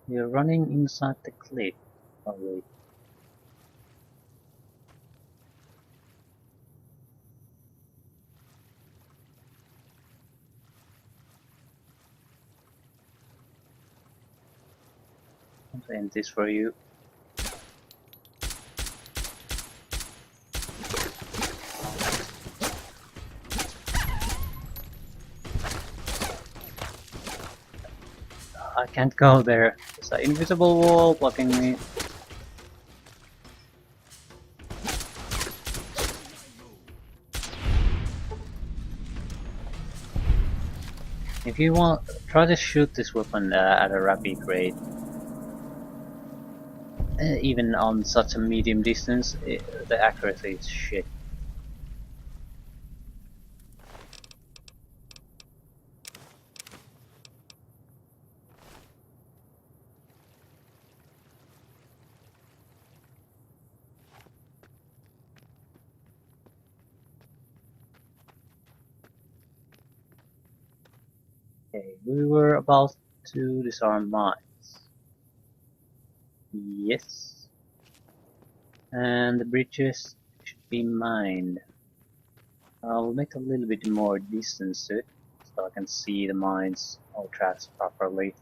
You're running inside the cliff, probably. I'll end this for you. I can't go there. There's an invisible wall blocking me. If you want, try to shoot this weapon at a rapid rate. Even on such a medium distance, the accuracy is shit. Okay, we were about to disarm mines. Yes. And the bridges should be mined. I'll make a little bit more distance to it, so I can see the mines or tracks properly.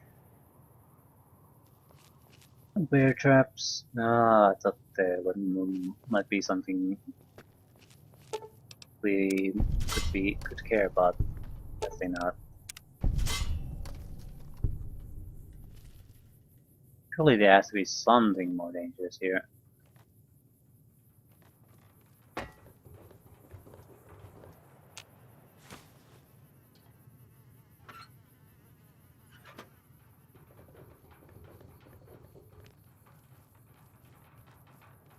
Bear traps. I thought there might be something we could care about. Definitely not. Surely there has to be something more dangerous here.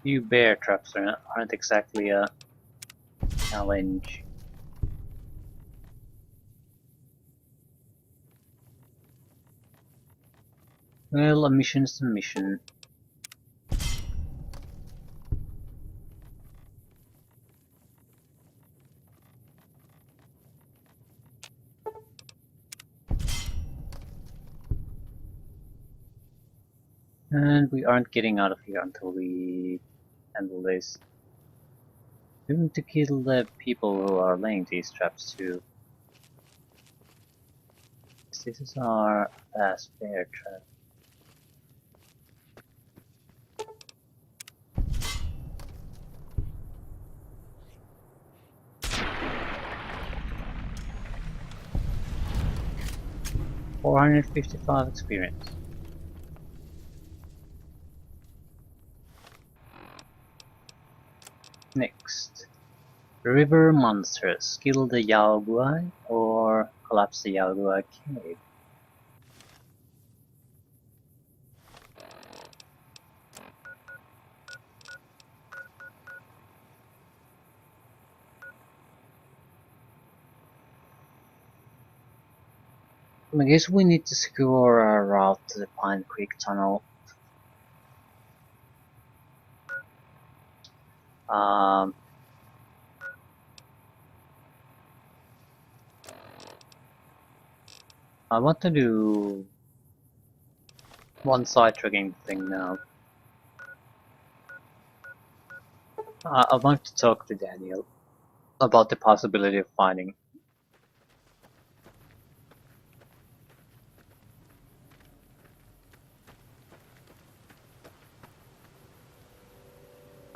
You bear traps aren't exactly a challenge. Well, a mission's a mission. And we aren't getting out of here until we handle this. We need to kill the people who are laying these traps too. This is our last bear trap. $455 experience. Next. River monsters. Kill the Yaoguai or collapse the Yaoguai cave. I guess we need to secure our route to the Pine Creek Tunnel. Um, I want to do one side tracking thing now. I want to talk to Daniel about the possibility of finding.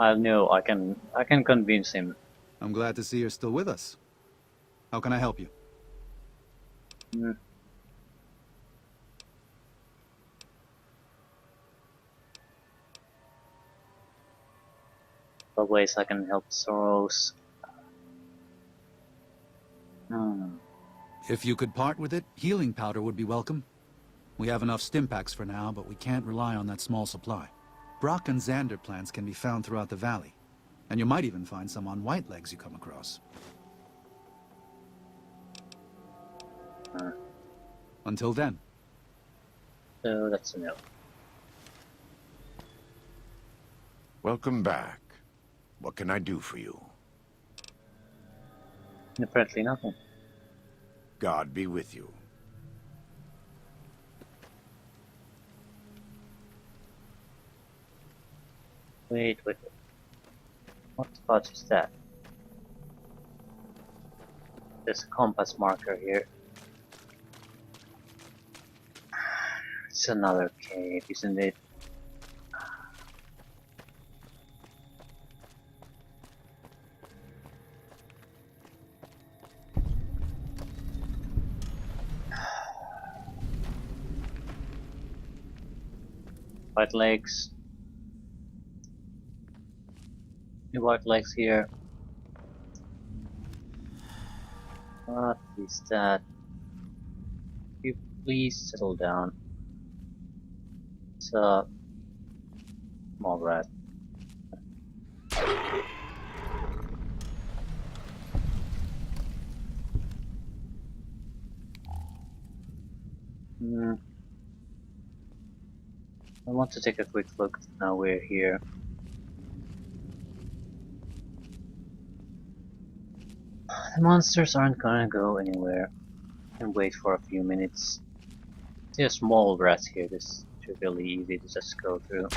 I know I can convince him. I'm glad to see you're still with us. How can I help you? Mm. What ways I can help Soros? Hmm. If you could part with it, healing powder would be welcome. We have enough stim packs for now, but we can't rely on that small supply. Brock and Xander plants can be found throughout the valley, and you might even find some on Whitelegs you come across. Until then. So that's a no. Welcome back. What can I do for you? Apparently nothing. God be with you. Wait, wait, wait. What the fudge is that? There's a compass marker here. It's another cave, isn't it? White legs. New white legs here. What is that? Could you please settle down? It's a small rat. Hmm. I want to take a quick look now we're here. The monsters aren't gonna go anywhere. And wait for a few minutes. See a small rat here, this should be really easy to just go through.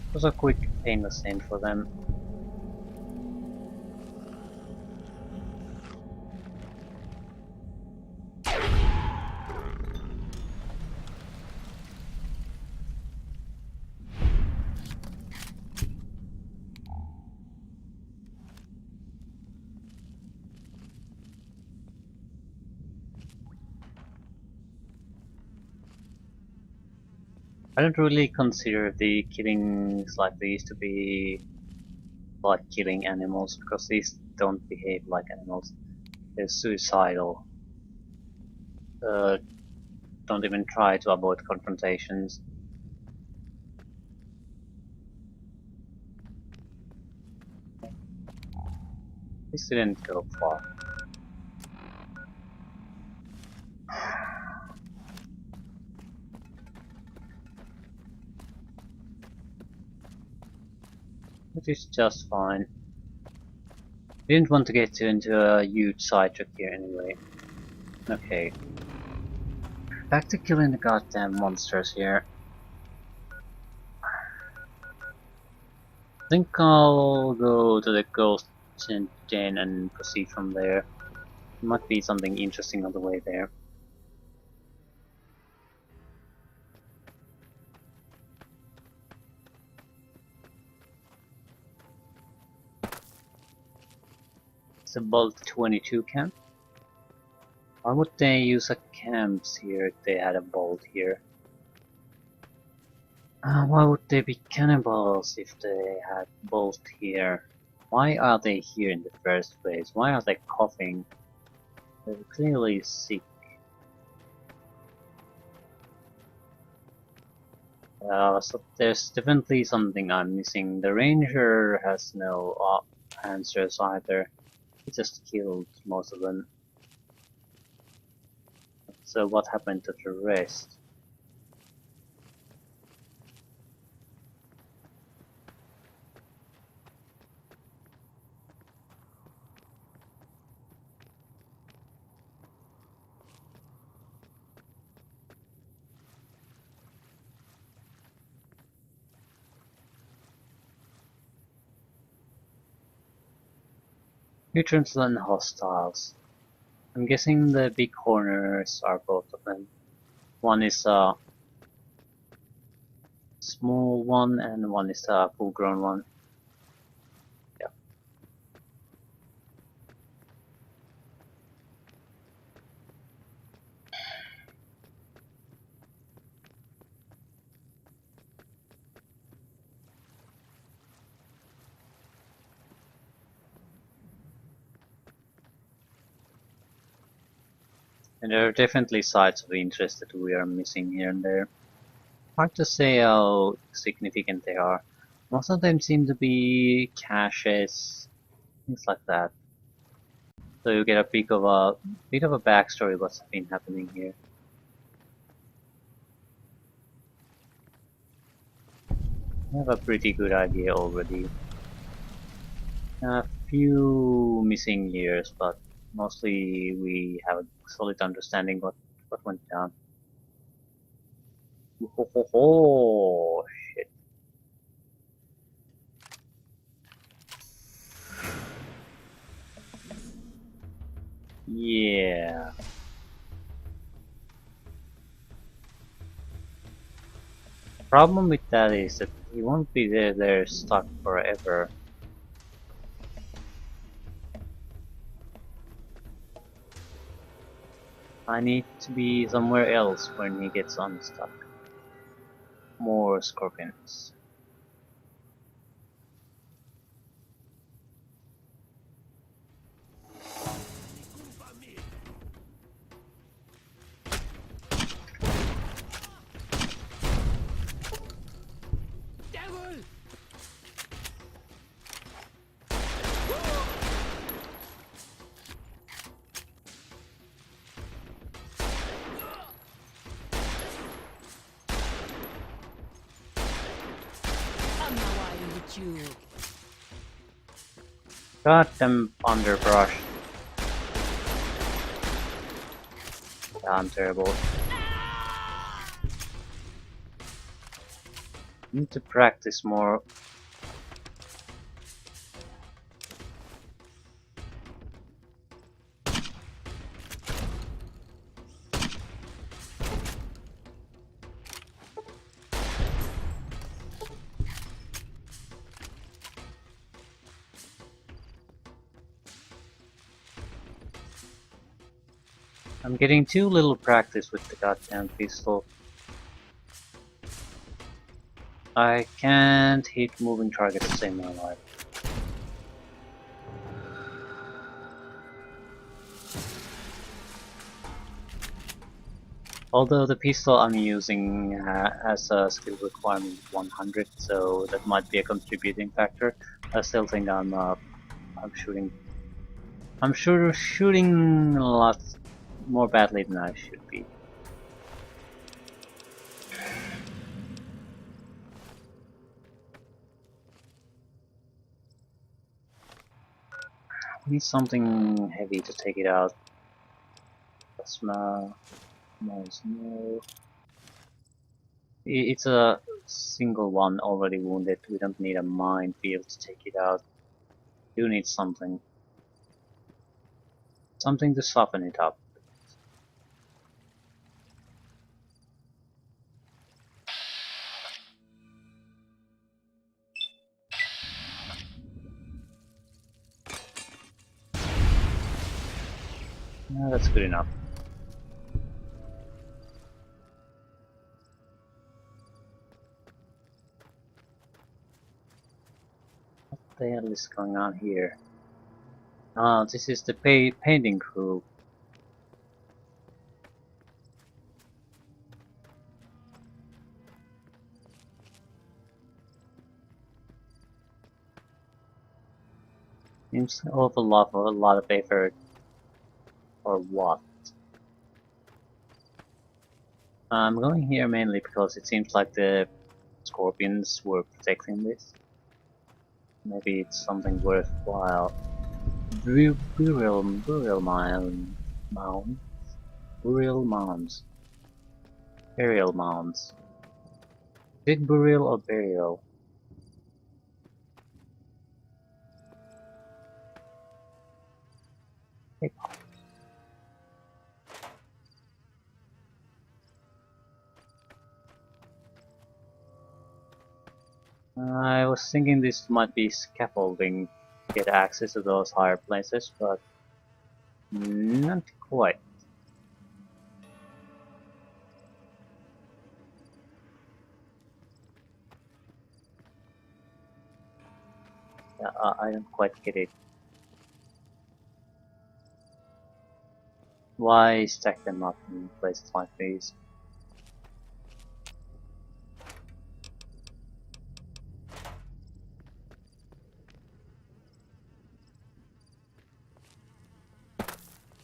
It was a quick, painless end for them. I don't really consider the killings like these to be like killing animals, because these don't behave like animals. They're suicidal. Don't even try to avoid confrontations. This didn't go far. Which is just fine. Didn't want to get into a huge sidetrack here anyway. Okay. Back to killing the goddamn monsters here. I think I'll go to the ghost den and proceed from there. Might be something interesting on the way there. It's a Bolt 22 camp. Why would they use a camps here if they had a bolt here? Why would they be cannibals if they had bolt here? Why are they here in the first place? Why are they coughing? They're clearly sick. So there's definitely something I'm missing. The ranger has no answers either. He just killed most of them. So what happened to the rest? Neutrons and hostiles. I'm guessing the big corners are both of them. One is a small one and one is a full-grown one. Yeah. And there are definitely sites of interest that we are missing here and there. Hard to say how significant they are. Most of them seem to be caches, things like that. So you get a bit of a backstory what's been happening here. I have a pretty good idea already. A few missing years, but mostly we have a solid understanding what went down. Ho ho ho! Shit. Yeah. Problem with that is that he won't be there stuck forever. I need to be somewhere else when he gets unstuck. More scorpions. You. Goddamn underbrush. I'm terrible. Need to practice more. I'm getting too little practice with the goddamn pistol. I can't hit moving targets to save my life. Although the pistol I'm using has a skill requirement of 100, so that might be a contributing factor. I still think I'm shooting. I'm sure shooting a lot more badly than I should be. I need something heavy to take it out. Plasma. No. It's a single one already wounded. We don't need a minefield to take it out. We do need something. Something to soften it up. Yeah, that's good enough. What the hell is going on here? Ah, this is the painting crew. Seems an awful lot of effort. Or what? I'm going here mainly because it seems like the scorpions were protecting this. Maybe it's something worthwhile. Burial mound. Burial mounds. Burial mounds. Is it burial or burial? Hey, I was thinking this might be scaffolding to get access to those higher places, but not quite. Yeah, I don't quite get it. Why stack them up in places like these?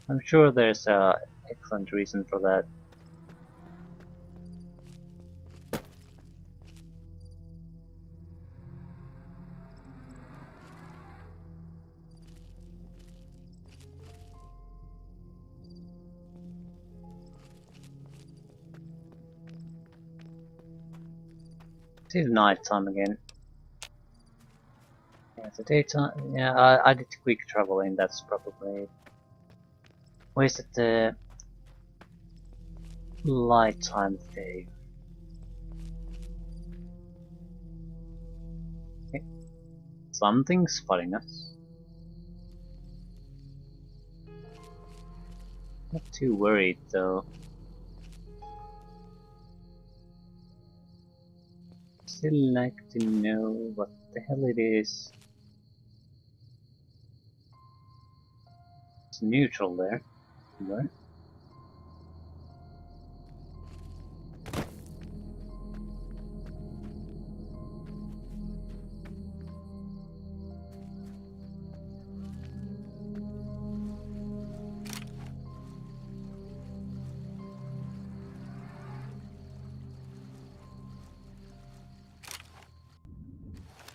I'm sure there's a excellent reason for that. It's night time again. Yeah, it's a daytime. Yeah, I did quick traveling. That's probably wasted the light time of day. Okay. Something's spotting us. Not too worried though. Still like to know what the hell it is. It's neutral there. Somewhere.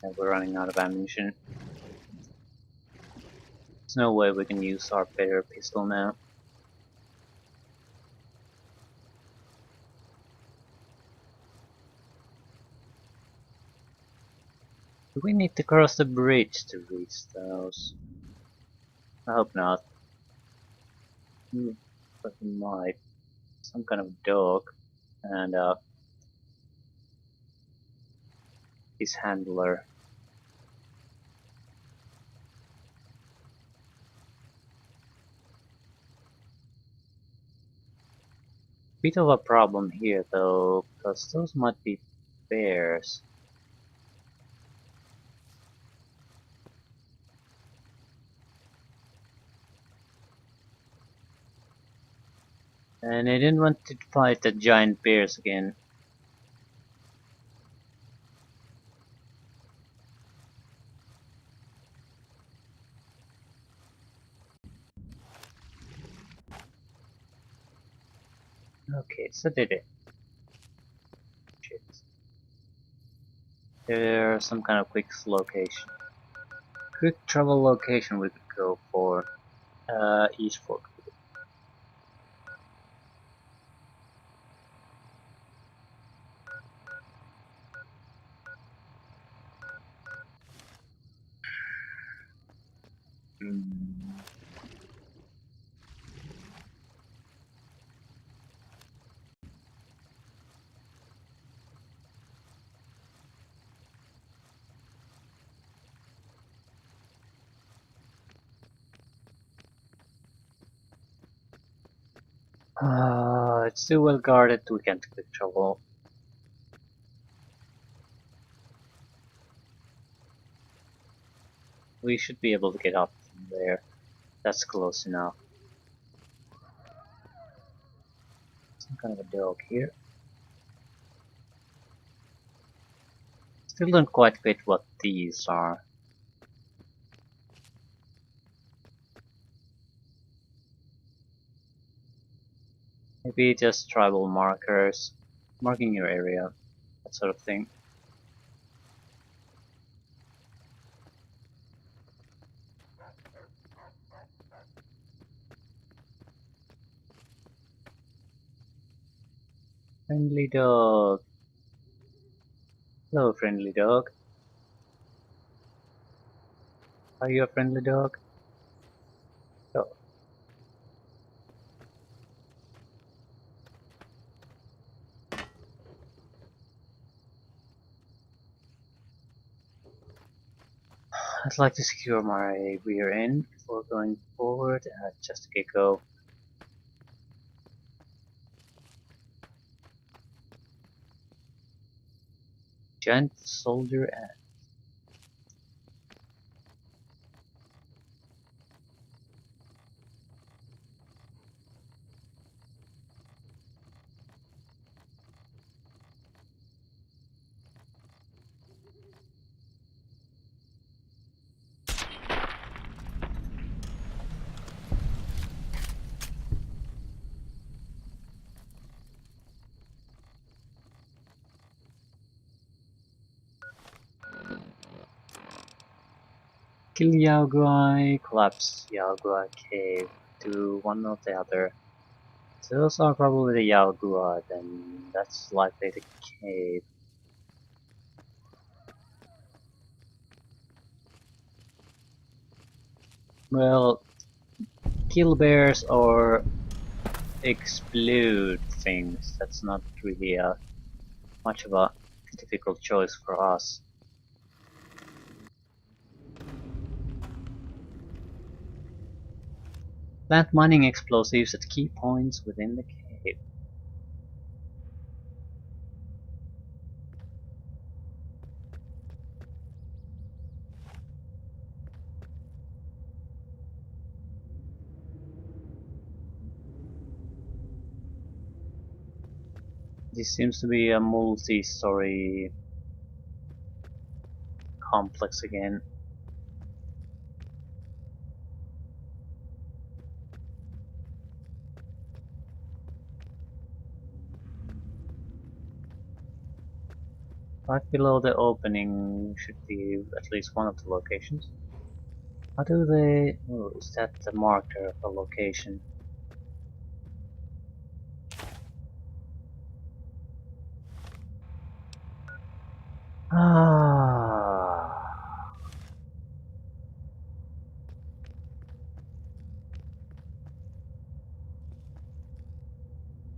And we're running out of ammunition. There's no way we can use our better pistol now. Do we need to cross the bridge to reach those? I hope not. But we might. Some kind of dog. And his handler. Bit of a problem here though, because those might be bears. And I didn't want to fight the giant bears again. Okay, so did it. Shit. There's some kind of quick location. Quick travel location we could go for. East Fork. Hmm. It's too well guarded, we can't quick travel. We should be able to get up from there. That's close enough. Some kind of a dog here. Still don't quite get what these are. Maybe just tribal markers, marking your area, that sort of thing. Friendly dog. Hello, friendly dog. Are you a friendly dog? Oh. I'd like to secure my rear end before going forward. Just to get go. Giant soldier ant. Kill Yaoguai, collapse Yaoguai cave. Do one or the other. Those are probably the Yaoguai, then that's likely the cave. Well, kill bears or explode things. That's not really much of a difficult choice for us. Plant mining explosives at key points within the cave. This seems to be a multi-story complex again. Right below the opening should be at least one of the locations. How do they... Oh, is that the marker of a location? Ah,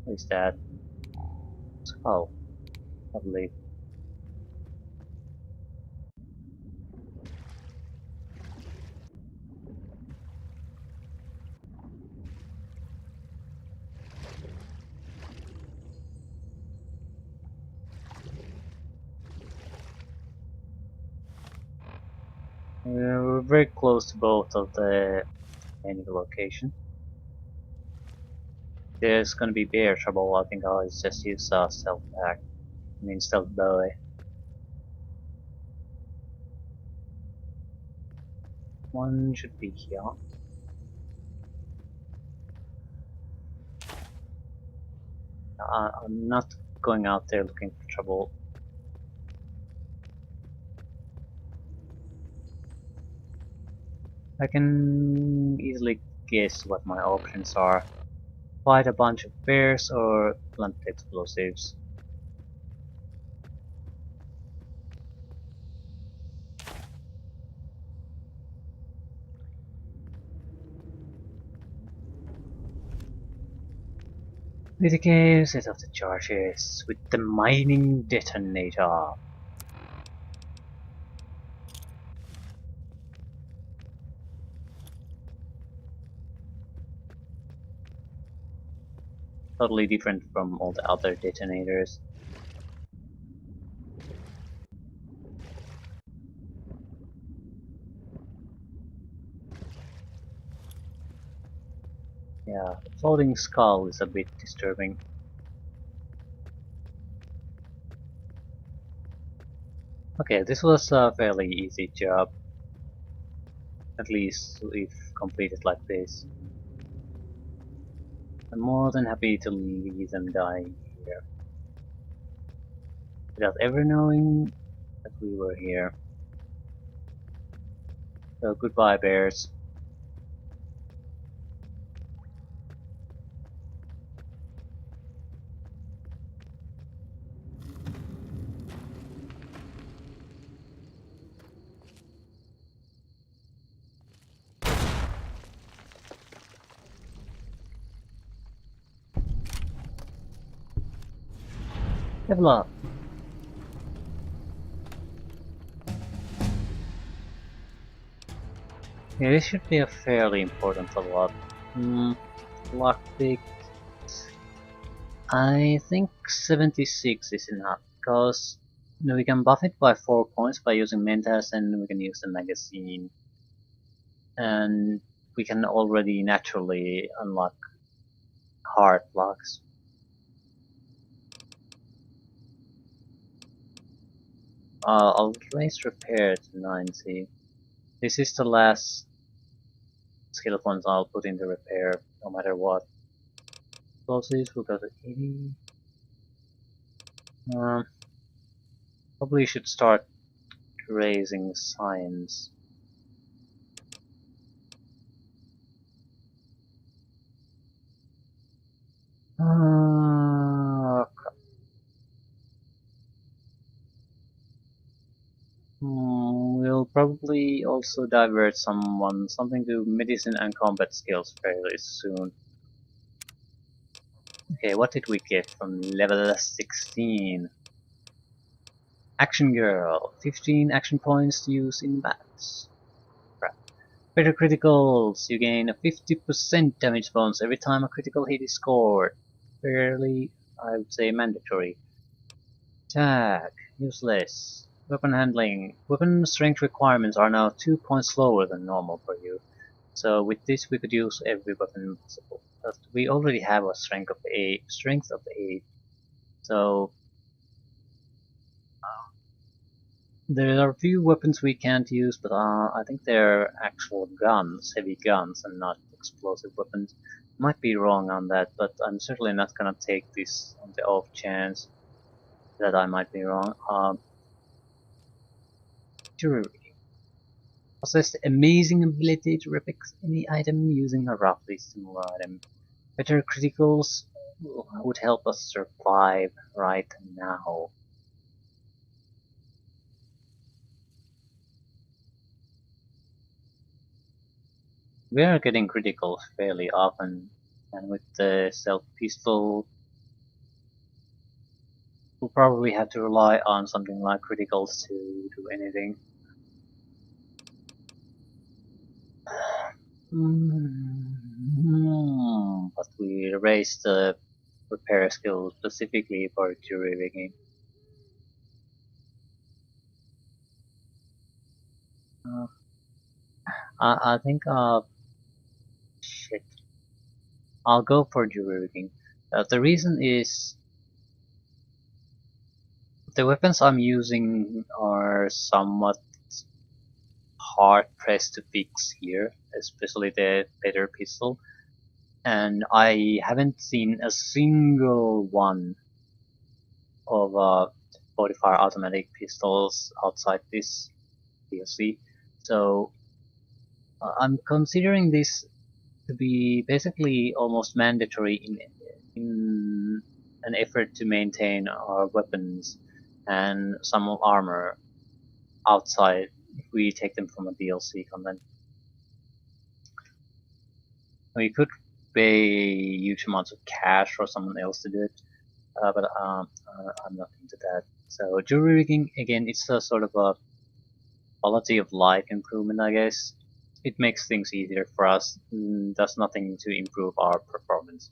is that skull? Lovely. We're very close to both of the main location. There's gonna be bear trouble. I think I'll just use stealth pack. I mean stealth bow. One should be here. I'm not going out there looking for trouble. I can easily guess what my options are. Fight a bunch of bears or plant explosives. With the cave, set off the charges with the mining detonator. Totally different from all the other detonators. Yeah, the floating skull is a bit disturbing. Okay, this was a fairly easy job. At least if completed like this. I'm more than happy to leave them dying here. Without ever knowing that we were here. So goodbye bears. Level up. Yeah, this should be a fairly important level up. Lockpick. I think 76 is enough, because we can buff it by 4 points by using Mentas and we can use the magazine. And we can already naturally unlock hard blocks. I'll raise repair to 90. This is the last skill points I'll put in the repair, no matter what. Explosives will go to 80. Probably should start raising science. Uh, we'll probably also divert something to medicine and combat skills fairly soon. Okay, what did we get from level 16? Action Girl, 15 action points to use in battles. Crap. Better criticals, you gain a 50% damage bonus every time a critical hit is scored. Fairly, I would say mandatory. Attack, useless. Weapon handling. Weapon strength requirements are now 2 points lower than normal for you. So with this we could use every weapon possible. But we already have a strength of 8. So there are a few weapons we can't use, but I think they're actual guns, heavy guns, and not explosive weapons. Might be wrong on that, but I'm certainly not gonna take this on the off chance that I might be wrong. Jewelry. Possess the amazing ability to refix any item using a roughly similar item. Better criticals would help us survive right now. We are getting criticals fairly often, and with the stealth pistol, we'll probably have to rely on something like criticals to do anything. But we raised the repair skill specifically for jury rigging. Uh, I think shit. I'll go for jury rigging. The reason is the weapons I'm using are somewhat hard pressed to fix here, especially the better pistol, and I haven't seen a single one of 45 automatic pistols outside this DLC. So I'm considering this to be basically almost mandatory in an effort to maintain our weapons and some armor outside if we take them from a DLC content. We could pay huge amounts of cash for someone else to do it, but I'm not into that. So jury rigging, again, it's a sort of a quality of life improvement, I guess. It makes things easier for us, does nothing to improve our performance.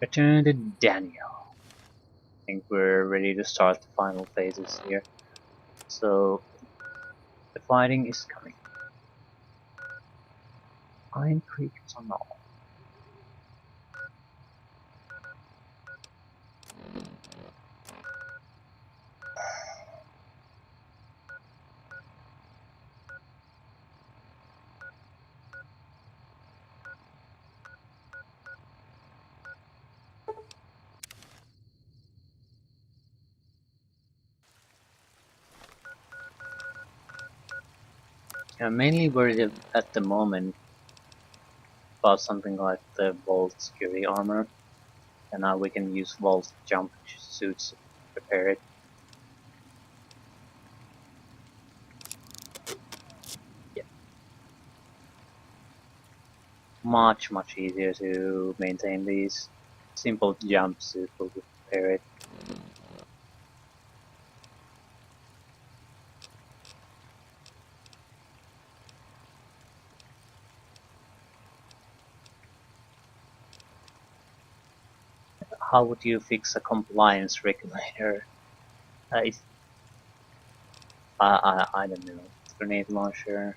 Return to Daniel. I think we're ready to start the final phases here. So the fighting is coming. Pine Creek Tunnel. I'm mainly worried at the moment about something like the Volt Security armor, and now we can use Volt jump suits to prepare it. Yeah. Much easier to maintain these. Simple jumpsuit will prepare it. How would you fix a compliance regulator? I don't know. Grenade launcher.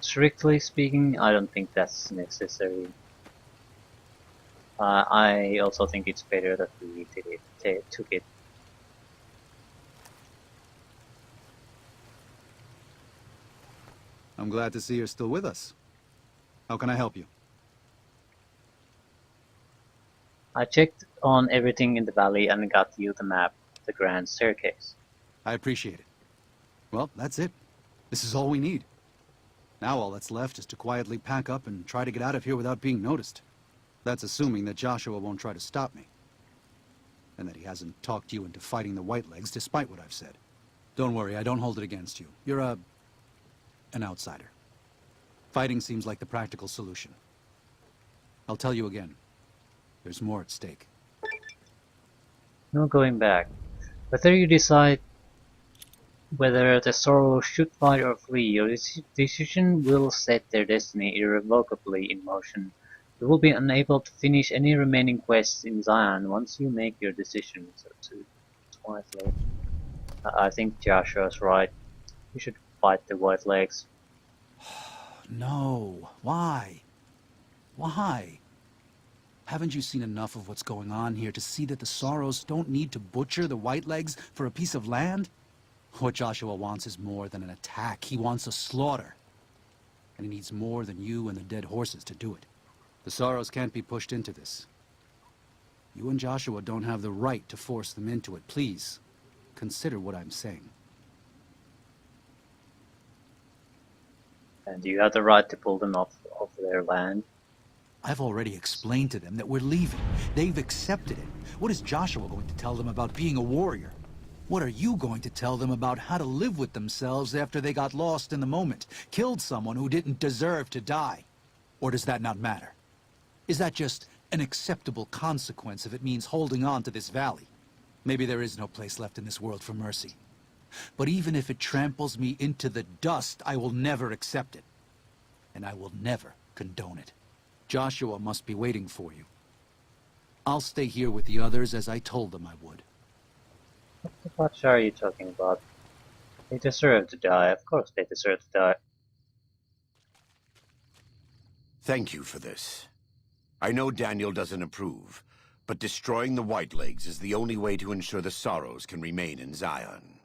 Strictly speaking, I don't think that's necessary. I also think it's better that we took it. I'm glad to see you're still with us. How can I help you? I checked on everything in the valley and got you the map of the grand staircase. I appreciate it. Well, that's it. This is all we need. Now all that's left is to quietly pack up and try to get out of here without being noticed. That's assuming that Joshua won't try to stop me. And that he hasn't talked you into fighting the Whitelegs despite what I've said. Don't worry, I don't hold it against you. You're an outsider. Fighting seems like the practical solution. I'll tell you again. There's more at stake. No going back. Whether you decide whether the Sorrow should fight or flee, your decision will set their destiny irrevocably in motion. You will be unable to finish any remaining quests in Zion once you make your decision. So wisely. I think Joshua's right. We should fight the Whitelegs. No. Why? Why? Haven't you seen enough of what's going on here to see that the Sorrows don't need to butcher the Whitelegs for a piece of land? What Joshua wants is more than an attack. He wants a slaughter. And he needs more than you and the dead horses to do it. The Sorrows can't be pushed into this. You and Joshua don't have the right to force them into it. Please, consider what I'm saying. And you have the right to pull them off their land. I've already explained to them that we're leaving. They've accepted it. What is Joshua going to tell them about being a warrior? What are you going to tell them about how to live with themselves after they got lost in the moment, killed someone who didn't deserve to die? Or does that not matter? Is that just an acceptable consequence if it means holding on to this valley? Maybe there is no place left in this world for mercy. But even if it tramples me into the dust, I will never accept it. And I will never condone it. Joshua must be waiting for you. I'll stay here with the others as I told them I would. What the fuck are you talking about? They deserve to die. Of course they deserve to die. Thank you for this. I know Daniel doesn't approve, but destroying the Whitelegs is the only way to ensure the Sorrows can remain in Zion.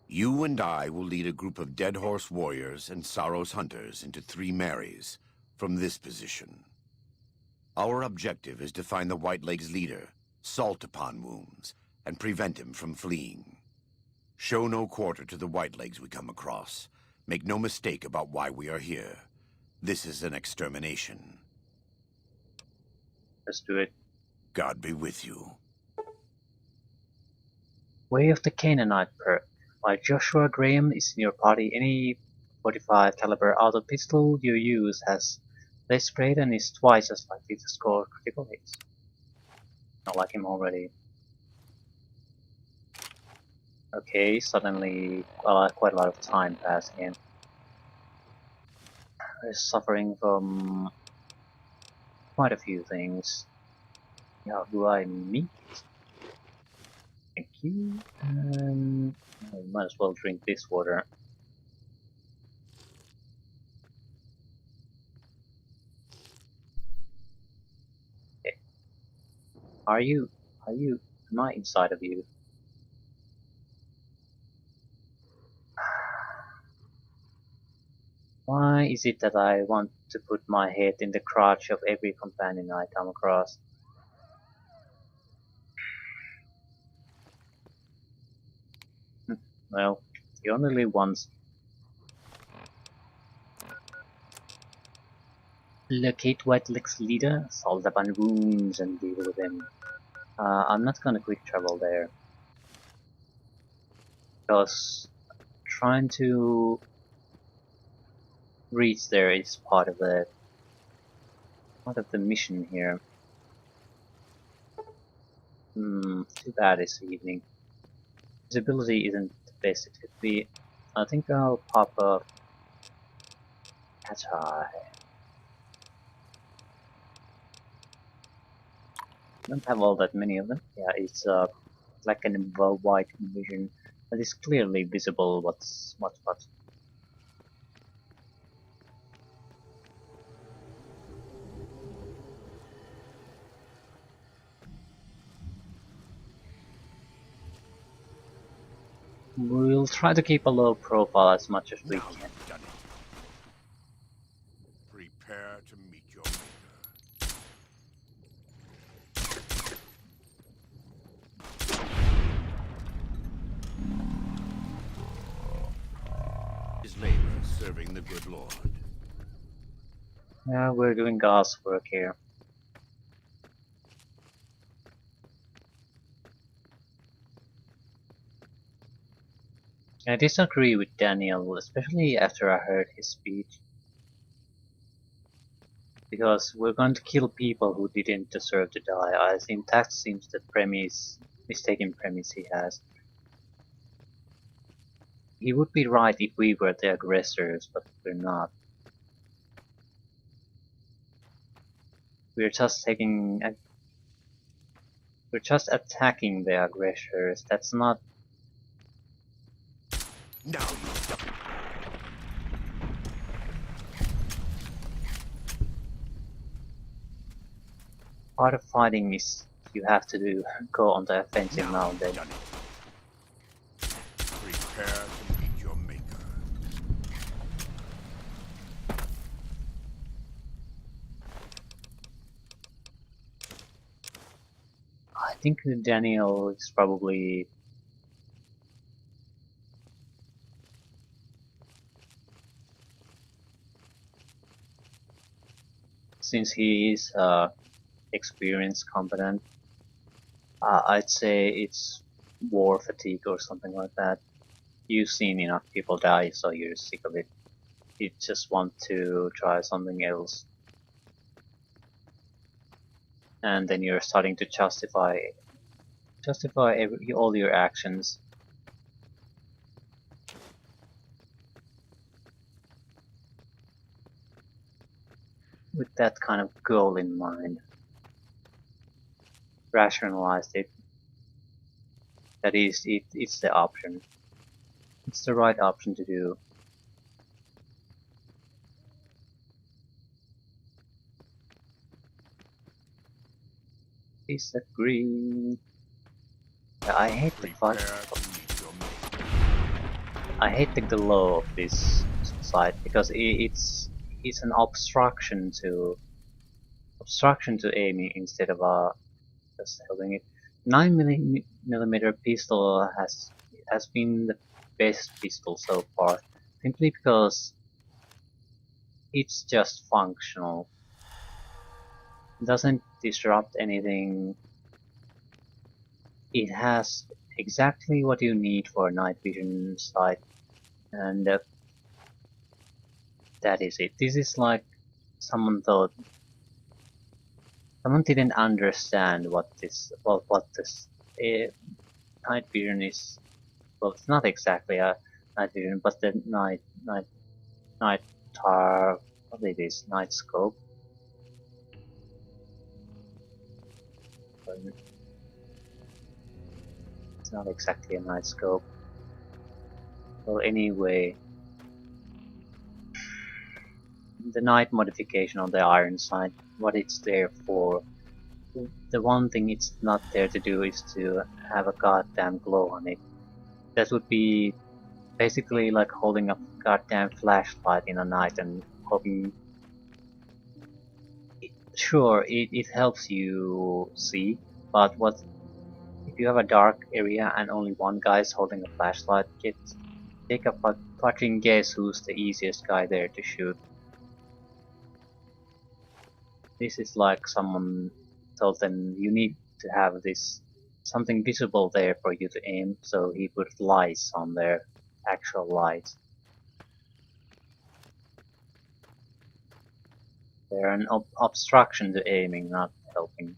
You and I will lead a group of Dead Horse warriors and Sorrows hunters into 3 Marys from this position. Our objective is to find the Whitelegs' leader, Salt Upon Wounds, and prevent him from fleeing. Show no quarter to the Whitelegs we come across. Make no mistake about why we are here. This is an extermination. Let's do it. God be with you. Way of the Canaanite perk. While Joshua Graham is in your party, any 45 caliber auto pistol you use has less spray and is twice as likely to score critical hits. Not like him already. Okay, suddenly quite a lot of time passed again. We're suffering from quite a few things. How do I meet? Thank you. I might as well drink this water. Okay. Are you, am I inside of you? Why is it that I want to put my head in the crotch of every companion I come across? Well, you only live once. Locate Whitelegs' leader, solve upon wounds, and deal with him. I'm not gonna quick travel there. Because trying to reach there is part of the mission here. Too bad this evening. Visibility isn't the best it could be. I think I'll pop up Cat's Eye. Don't have all that many of them. Yeah, it's like an white vision that is clearly visible what's what. We'll try to keep a low profile as much as we Now can. you've done it. Prepare to meet your maker. His labor serving the good Lord. Yeah, we're doing God's work here. I disagree with Daniel, especially after I heard his speech. Because we're going to kill people who didn't deserve to die. I think that seems the mistaken premise he has. He would be right if we were the aggressors, but we're not. We're just we're just attacking the aggressors. That's not Now you don't. part of fighting. Is you have to go on the offensive now and then. Done it. Prepare to meet your maker. I think Daniel is probably since he is experienced, competent. I'd say it's war fatigue or something like that. You've seen enough people die, so you're sick of it. You just want to try something else. And then you're starting to justify all your actions. With that kind of goal in mind. Rationalized it. That is, it's the option. It's the right option to do. Disagree. I hate the Prepare to meet your maker. I hate the glow of this site because it's an obstruction to aiming instead of just holding it. 9mm pistol has been the best pistol so far, simply because it's just functional. It doesn't disrupt anything. It has exactly what you need for a night vision sight, and that is it. This is like someone didn't understand what this night vision is. Well, it's not exactly a night vision, but the night tar what it is, night scope. But it's not exactly a night scope. Well, anyway, the night modification on the iron sight, what it's there for. The one thing it's not there to do is to have a goddamn glow on it. That would be basically like holding a goddamn flashlight in the night and hoping. Sure, it helps you see, but what if you have a dark area and only one guy is holding a flashlight? Take a fucking guess who's the easiest guy there to shoot. This is like someone told them you need to have this something visible there for you to aim, so he put lights on there, actual lights. They're an obstruction to aiming, not helping.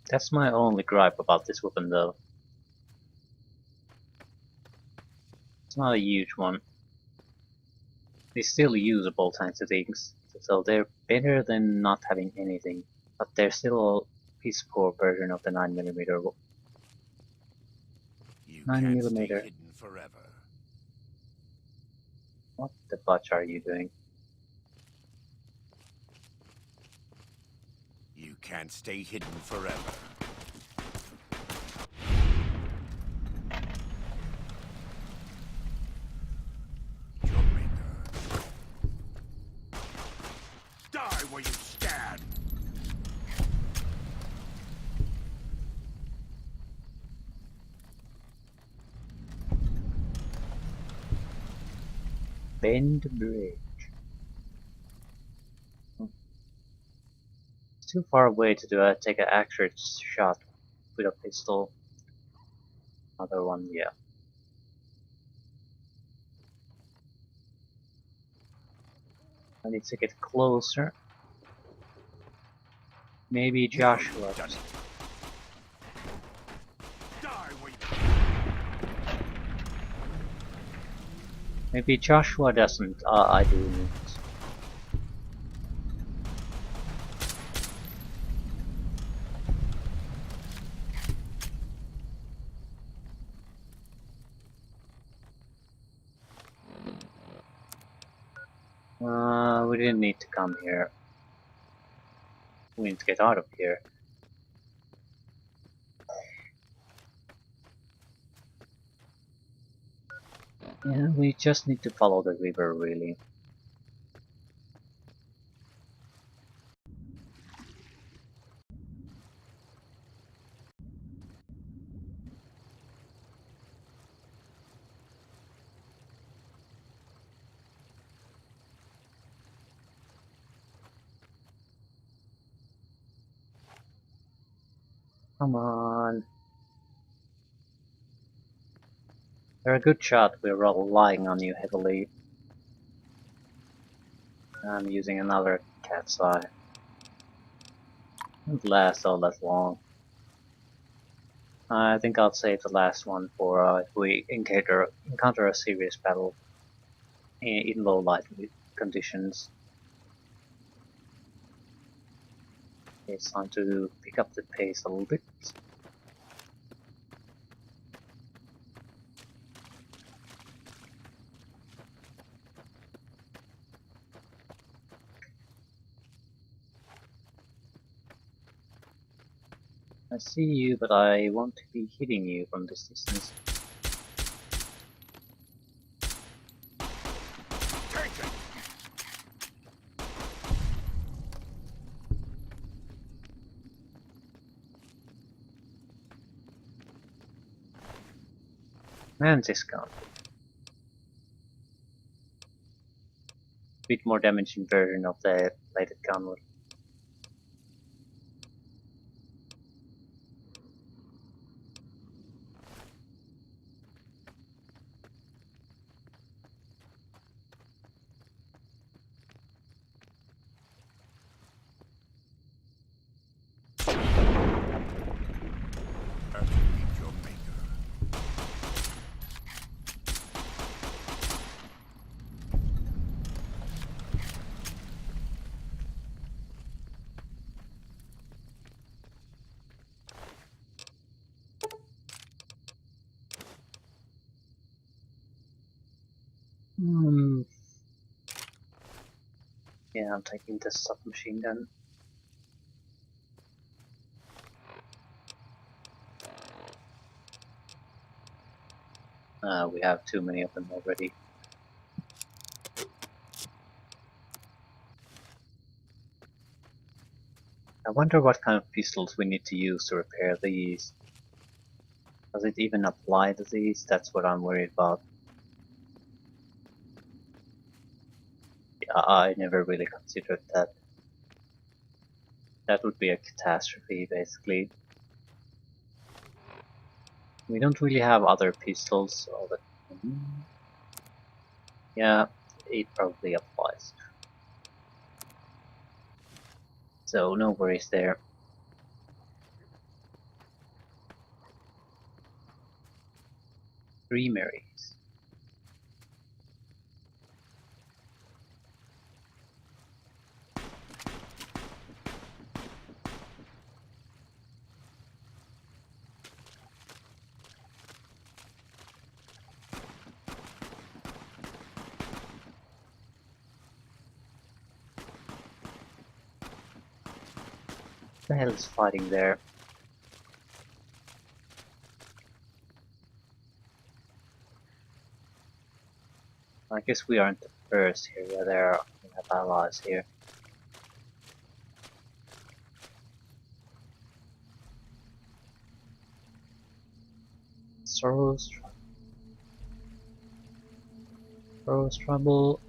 That's my only gripe about this weapon though. It's not a huge one. It's still usable thanks to things, so they're better than not having anything, but they're still a piss poor version of the 9mm. You 9 can't stay millimeter. hidden forever. What the fudge are you doing? You can't stay hidden forever. where you stand! Bend Bridge. It's too far away to take an accurate shot with a pistol. Another one, yeah. I need to get closer. Maybe Now Joshua. you've done it. Die where you... Maybe Joshua doesn't. I do. We didn't need to come here. We need to get out of here. Yeah, we just need to follow the river, really. Come on. You're a good shot. We're relying on you heavily. I'm using another cat's eye. Won't last all that long. I think I'll save the last one for if we encounter a serious battle in low light conditions. It's time to pick up the pace a little bit. I see you, but I won't be hitting you from this distance. Take it! And this gun. Bit more damaging version of the bladed gun. Have to meet your maker. Yeah, I'm taking the submachine gun. We have too many of them already. I wonder what kind of pistols we need to use to repair these. Does it even apply to these? That's what I'm worried about. I never really considered that. That would be a catastrophe, basically. We don't really have other pistols, so that... Yeah, it probably applies. So no worries there. Three Marys. What the hell is fighting there? I guess we aren't the first here. Yeah, we have allies here. Sorrow's trouble.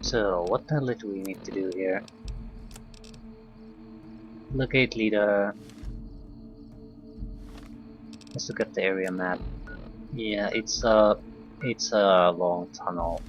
So, what the hell do we need to do here? Locate leader. Let's look at the area map. Yeah, it's a long tunnel.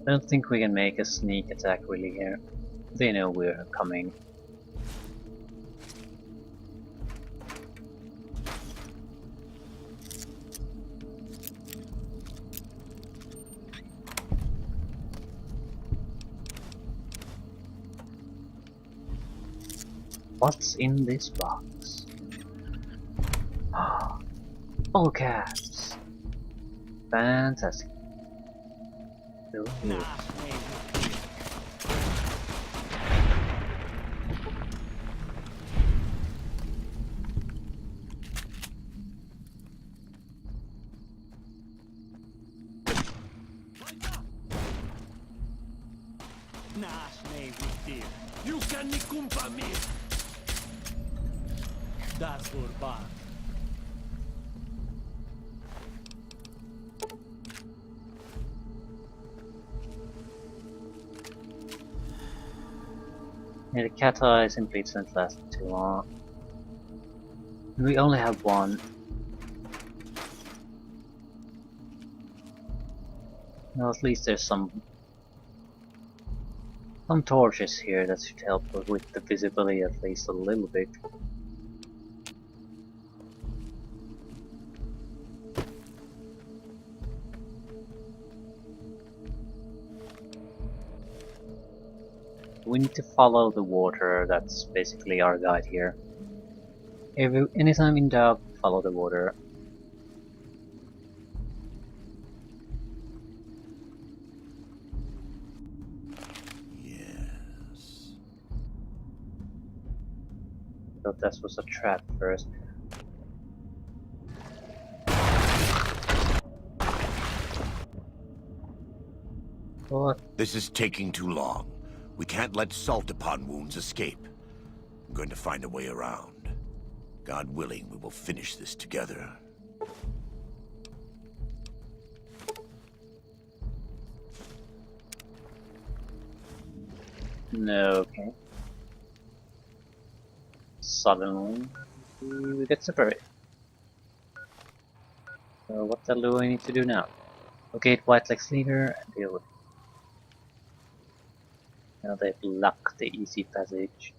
I don't think we can make a sneak attack really here. They know we're coming. What's in this box? All caps. Fantastic. Ooh. You can kumpa me. Das urban. Yeah, the cat eye simply doesn't last too long. We only have one. Well, at least there's some torches here that should help with the visibility at least a little bit. We need to follow the water. That's basically our guide here. Anytime in doubt, follow the water. Yes. Thought that was a trap first. What? This is taking too long. We can't let salt upon wounds escape. I'm going to find a way around. God willing, we will finish this together. No, okay. Suddenly, we get separated. So what the hell do we need to do now? Locate White Legs leader and deal with it. Now they've blocked the easy passage.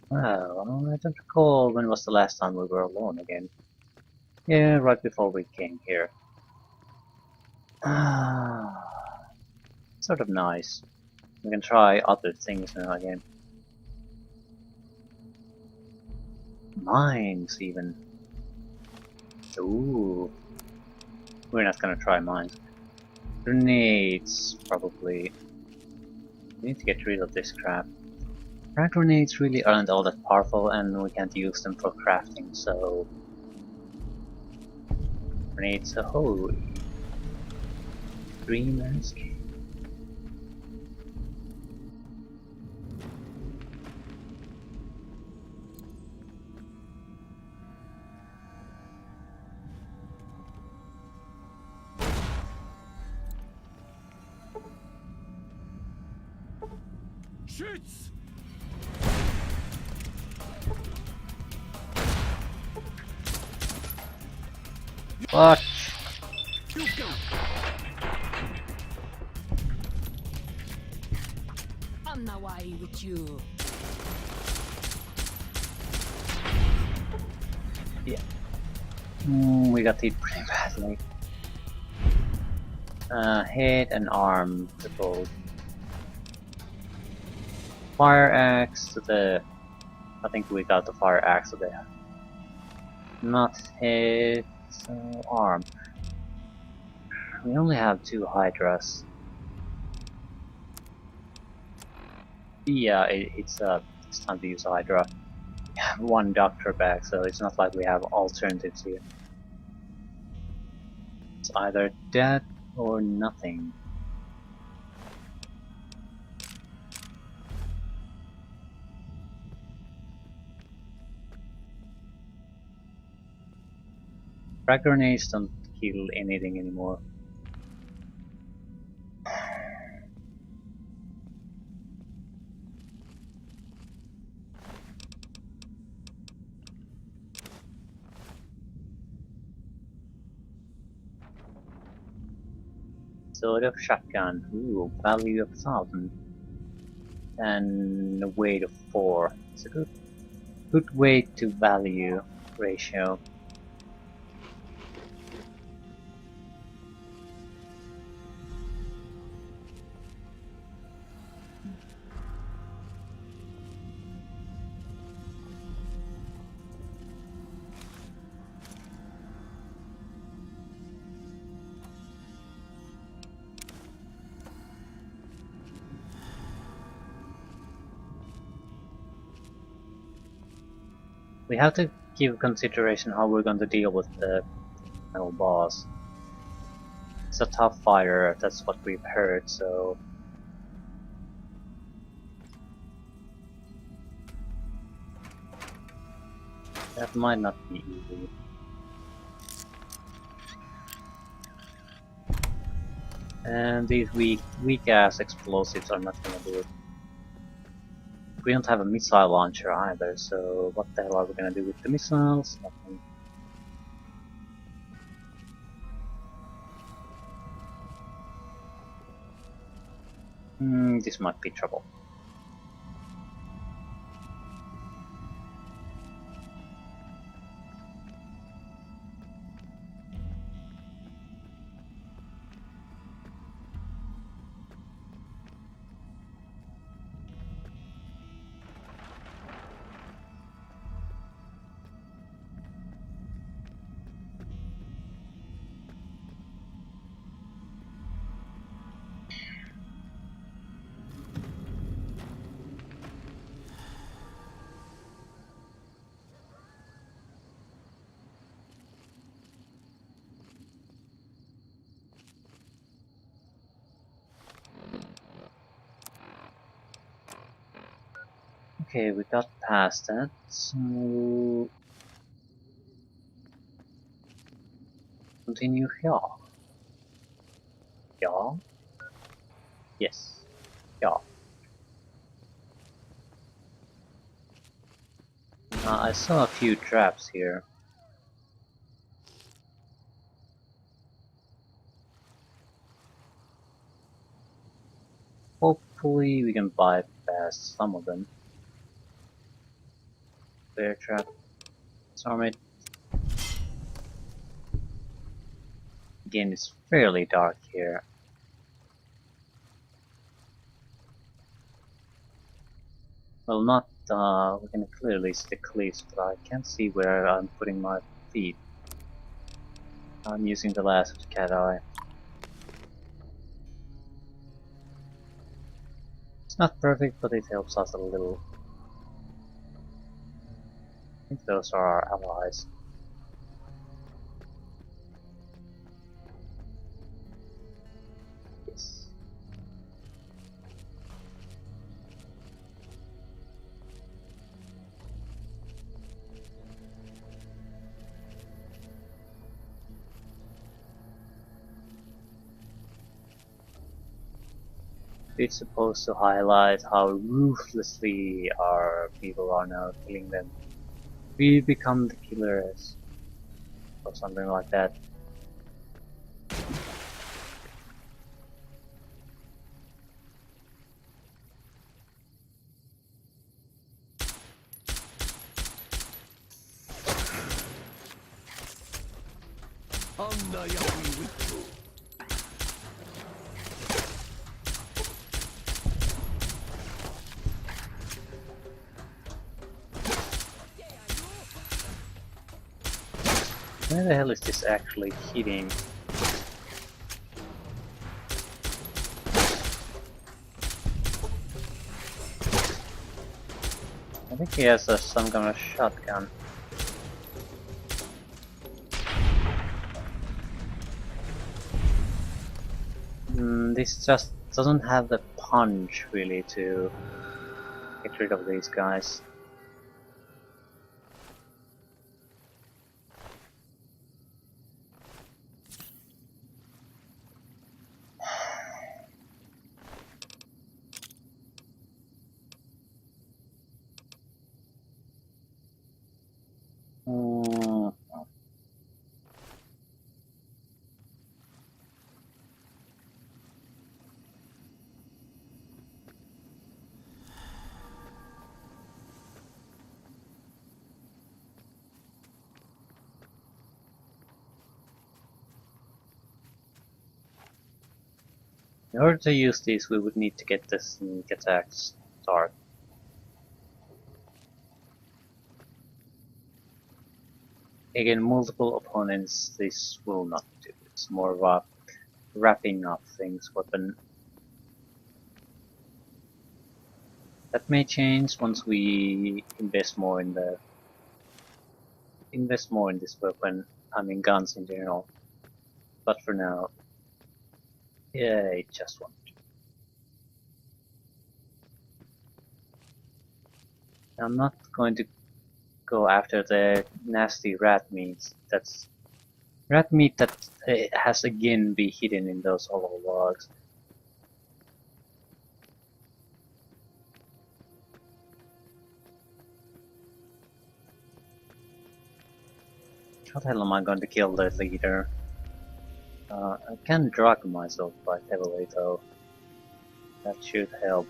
Well, I don't recall when was the last time we were alone again. Yeah, right before we came here. Sort of nice. We can try other things now again. Mines, even. Ooh. We're not gonna try mines. Grenades, probably. We need to get rid of this crap. Frag grenades really aren't all that powerful and we can't use them for crafting, so... Grenades, oh... Green landscape. Shoots! What? You go! I'm not worried with you. Yeah. We got hit pretty badly. Head and arm to both. Fire axe to the... I think we got the fire axe to the... Not head, so arm. We only have 2 hydras. Yeah, it's time to use hydra. We have 1 doctor bag, so it's not like we have alternatives here. It's either that or nothing. Frag grenades don't kill anything anymore. Sword of shotgun, ooh, value of 1000. And a weight of 4. It's a good weight to value ratio. We have to give consideration how we're going to deal with the final boss. It's a tough fighter, that's what we've heard, so... that might not be easy. And these weak ass explosives are not gonna do it. We don't have a missile launcher either, so what the hell are we gonna do with the missiles? Nothing. This might be trouble. Okay, we got past that, so... continue here. Yeah? Yes. Yeah. I saw a few traps here. Hopefully we can bypass some of them. Bear trap. Disarm it. Again, it's fairly dark here. Well, not, we can clearly see the cliffs, but I can't see where I'm putting my feet. I'm using the last of the cat eye. It's not perfect, but it helps us a little. I think those are our allies. Yes. It's supposed to highlight how ruthlessly our people are now killing them. We become the killers, or something like that. Anna yawi with you. Where the hell is this actually hitting? I think he has some kind of shotgun. This just doesn't have the punch really to get rid of these guys. Mm, In order to use these, we would need to get the sneak attack start. Again, multiple opponents, this will not do. It's more of a wrapping up things weapon. That may change once we invest more in this weapon. I mean guns in general. But for now, yeah, it just won't. I'm not going to go after the nasty rat meat. That's rat meat that has again been hidden in those hollow logs. How the hell am I going to kill the leader? I can drug myself quite heavily though. That should help.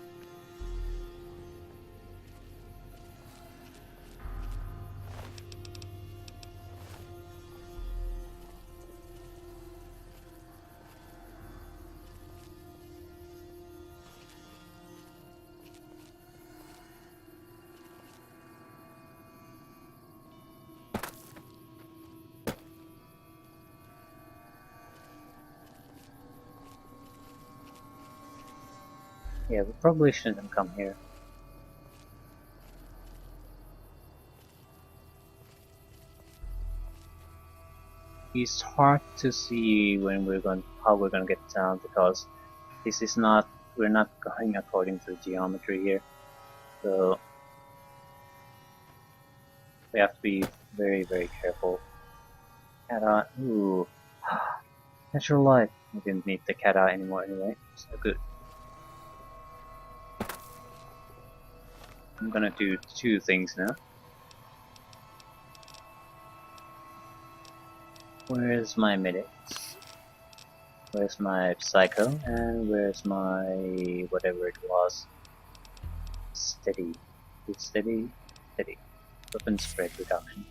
Yeah, we probably shouldn't come here. It's hard to see when how we're gonna get down because this is not, we're not going according to geometry here. So we have to be very, very careful. Cat-eye, ooh. Natural light. We didn't need the cat-eye anymore anyway, so good. I'm gonna do two things now. Where's my medic? Where's my psycho? And where's my whatever it was? Steady. It's steady. Steady. Weapon spread reduction.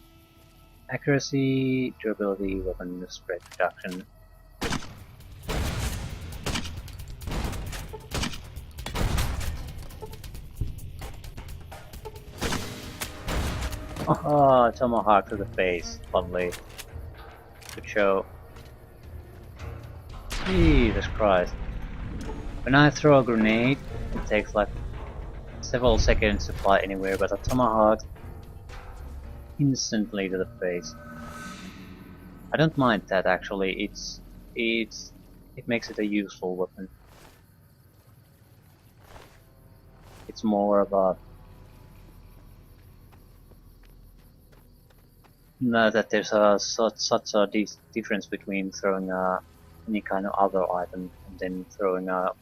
Accuracy, durability, weapon spread reduction. Oh, tomahawk to the face. Lovely. Good show. Jesus Christ. When I throw a grenade, it takes like several seconds to fly anywhere, but a tomahawk instantly to the face. I don't mind that actually. It makes it a useful weapon. It's more about that there's such a difference between throwing any kind of other item and then throwing a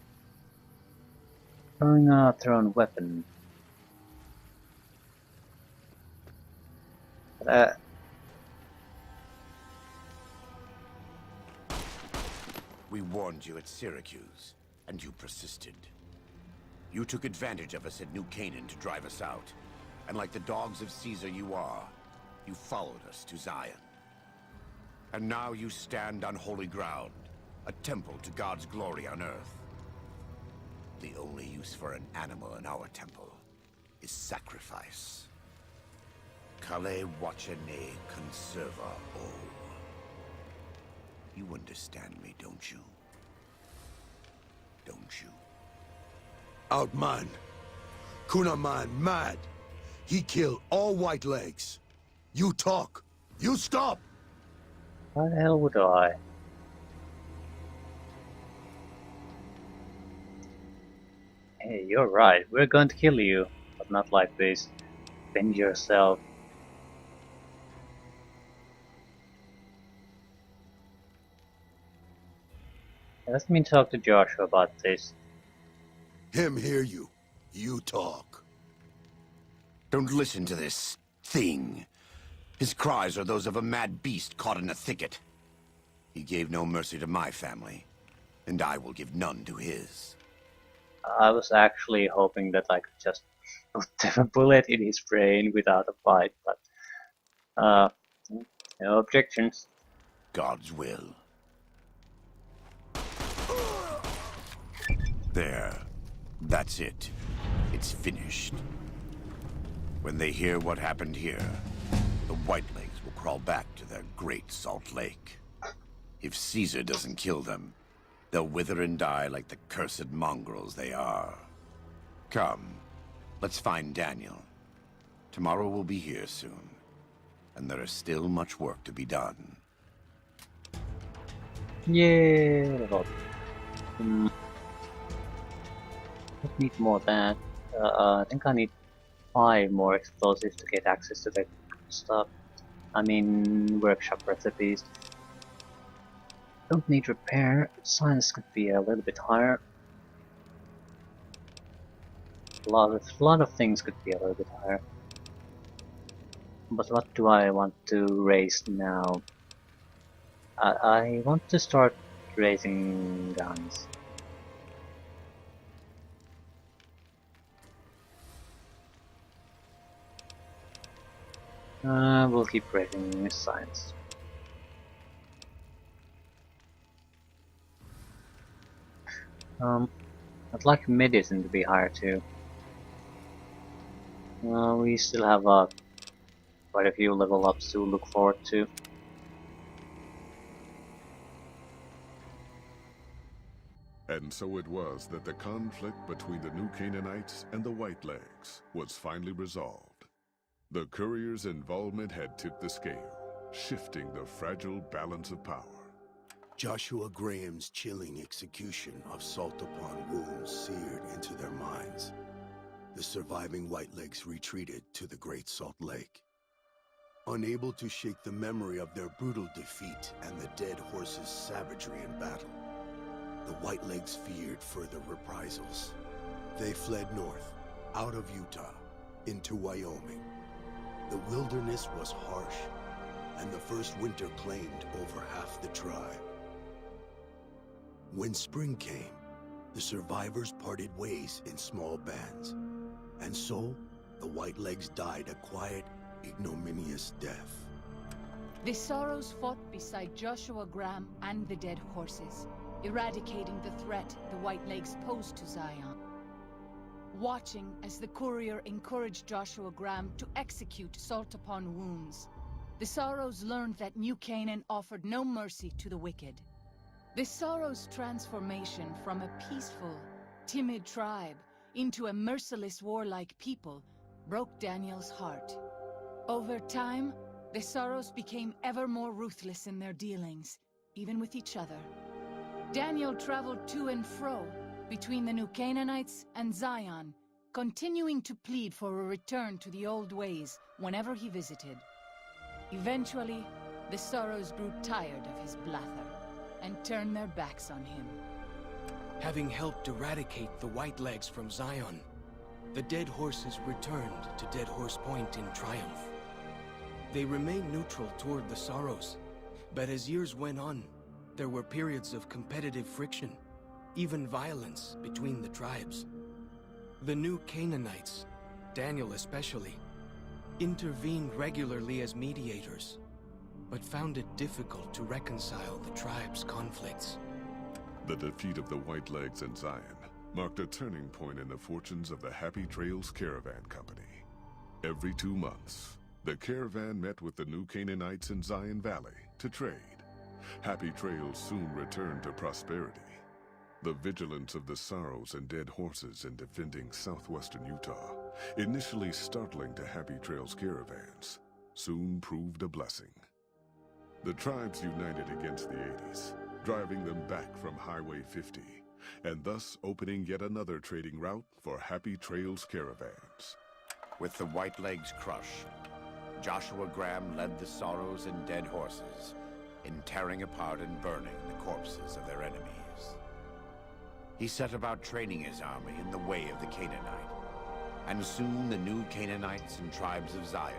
thrown weapon. But, We warned you at Syracuse, and you persisted. You took advantage of us at New Canaan to drive us out. And like the dogs of Caesar you are, you followed us to Zion. And now you stand on holy ground, a temple to God's glory on earth. The only use for an animal in our temple is sacrifice. Kale wachene conserva o. You understand me, don't you? Don't you? Outman. Kunaman mad. He killed all white legs. You talk. You stop. Why the hell would I? Hey, you're right. We're going to kill you, but not like this. Bend yourself. Let me talk to Joshua about this. Him hear you. You talk. Don't listen to this thing. His cries are those of a mad beast caught in a thicket. He gave no mercy to my family, and I will give none to his. I was actually hoping that I could just put a bullet in his brain without a fight, but no objections. God's will. There. That's it. It's finished. When they hear what happened here, the Whitelegs will crawl back to their great Salt Lake. If Caesar doesn't kill them, they'll wither and die like the cursed mongrels they are. Come, let's find Daniel. Tomorrow we'll be here soon, and there is still much work to be done. Yeah, well, I need more of that. I think I need 5 more explosives to get access to that stuff. I mean, workshop recipes. Don't need repair. Science could be a little bit higher. A lot of things could be a little bit higher. But what do I want to raise now? I want to start raising guns. We'll keep raising science. I'd like medicine to be higher too. We still have quite a few level ups to look forward to. And so it was that the conflict between the New Canaanites and the Whitelegs was finally resolved. The courier's involvement had tipped the scale, shifting the fragile balance of power. Joshua Graham's chilling execution of salt upon wounds seared into their minds. The surviving Whitelegs retreated to the Great Salt Lake. Unable to shake the memory of their brutal defeat and the dead horses' savagery in battle, the Whitelegs feared further reprisals. They fled north, out of Utah, into Wyoming. The wilderness was harsh, and the first winter claimed over half the tribe. When spring came, the survivors parted ways in small bands, and so the Whitelegs died a quiet, ignominious death. The Sorrows fought beside Joshua Graham and the dead horses, eradicating the threat the Whitelegs posed to Zion. Watching as the courier encouraged Joshua Graham to execute salt upon wounds, the Sorrows learned that New Canaan offered no mercy to the wicked. The Sorrows' transformation from a peaceful, timid tribe into a merciless warlike people broke Daniel's heart. Over time, the Sorrows became ever more ruthless in their dealings, even with each other. Daniel traveled to and fro between the New Canaanites and Zion, continuing to plead for a return to the old ways whenever he visited. Eventually, the Sorrows grew tired of his blather and turned their backs on him. Having helped eradicate the Whitelegs from Zion, the dead horses returned to Dead Horse Point in triumph. They remained neutral toward the Sorrows, but as years went on, there were periods of competitive friction, even violence between the tribes. The New Canaanites, Daniel especially, intervened regularly as mediators, but found it difficult to reconcile the tribe's conflicts. The defeat of the Whitelegs in Zion marked a turning point in the fortunes of the Happy Trails Caravan Company. Every 2 months, the caravan met with the New Canaanites in Zion Valley to trade, Happy Trails soon returned to prosperity. The vigilance of the Sorrows and Dead Horses in defending southwestern Utah, initially startling to Happy Trails caravans, soon proved a blessing. The tribes united against the 80s, driving them back from Highway 50, and thus opening yet another trading route for Happy Trails caravans. With the Whitelegs crushed, Joshua Graham led the Sorrows and Dead Horses in tearing apart and burning the corpses of their enemies. He set about training his army in the way of the Canaanite, and soon the new Canaanites and tribes of Zion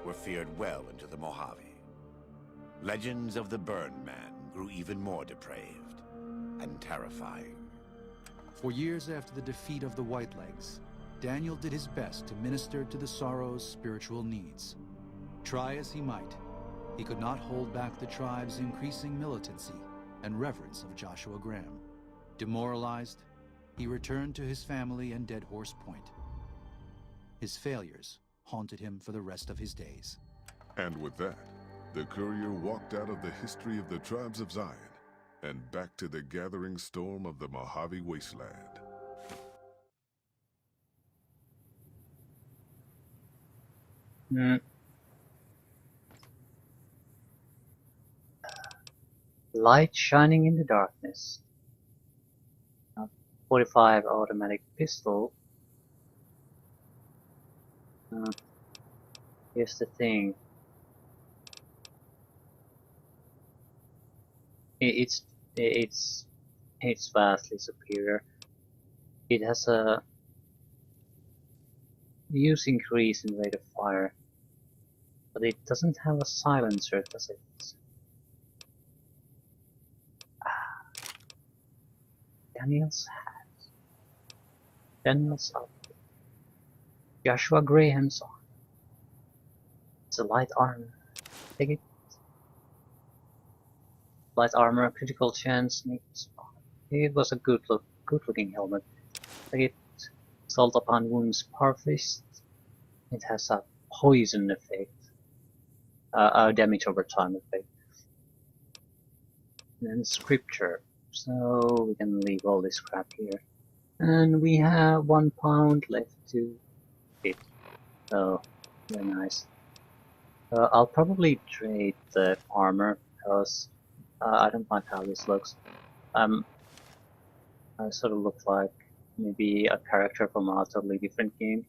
were feared well into the Mojave. Legends of the Burned Man grew even more depraved and terrifying. For years after the defeat of the Whitelegs, Daniel did his best to minister to the Sorrows' spiritual needs. Try as he might, he could not hold back the tribe's increasing militancy and reverence of Joshua Graham. Demoralized, he returned to his family and Dead Horse Point. His failures haunted him for the rest of his days. And with that, the courier walked out of the history of the tribes of Zion and back to the gathering storm of the Mojave Wasteland. Light shining in the darkness. 45 automatic pistol. Here's the thing. It's vastly superior. It has a use increase in rate of fire, but it doesn't have a silencer, does it? Daniel's hat. Daniel's outfit. Joshua Graham's on. It's a light armor. Take it. Light armor, critical chance, it was a good looking helmet. Take it. Salt upon wounds, power fist. It has a poison effect. A damage over time effect. And then scripture. So we can leave all this crap here. And we have 1 pound left to fit. So, very nice. I'll probably trade the armor because I don't like how this looks. I sort of look like maybe a character from a totally different game.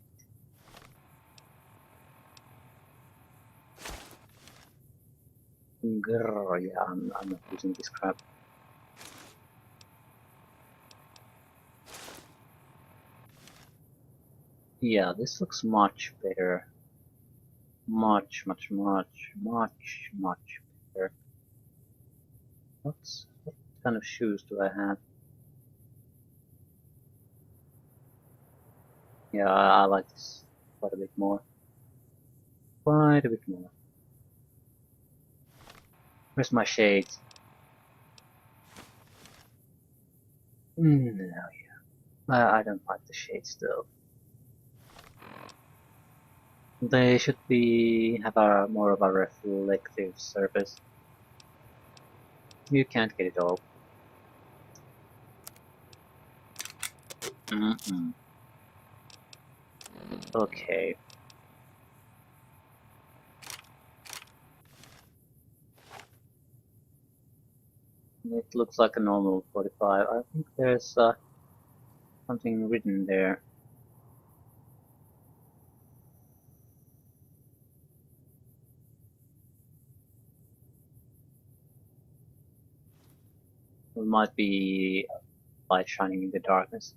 Grrr, yeah, I'm not using this crap. Yeah, this looks much better. Much better. What kind of shoes do I have? Yeah, I like this quite a bit more. Quite a bit more. Where's my shades? No, yeah. I don't like the shades though. They should have a more of a reflective surface. You can't get it all. Okay. It looks like a normal 45. I think there's something written there. It might be light shining in the darkness.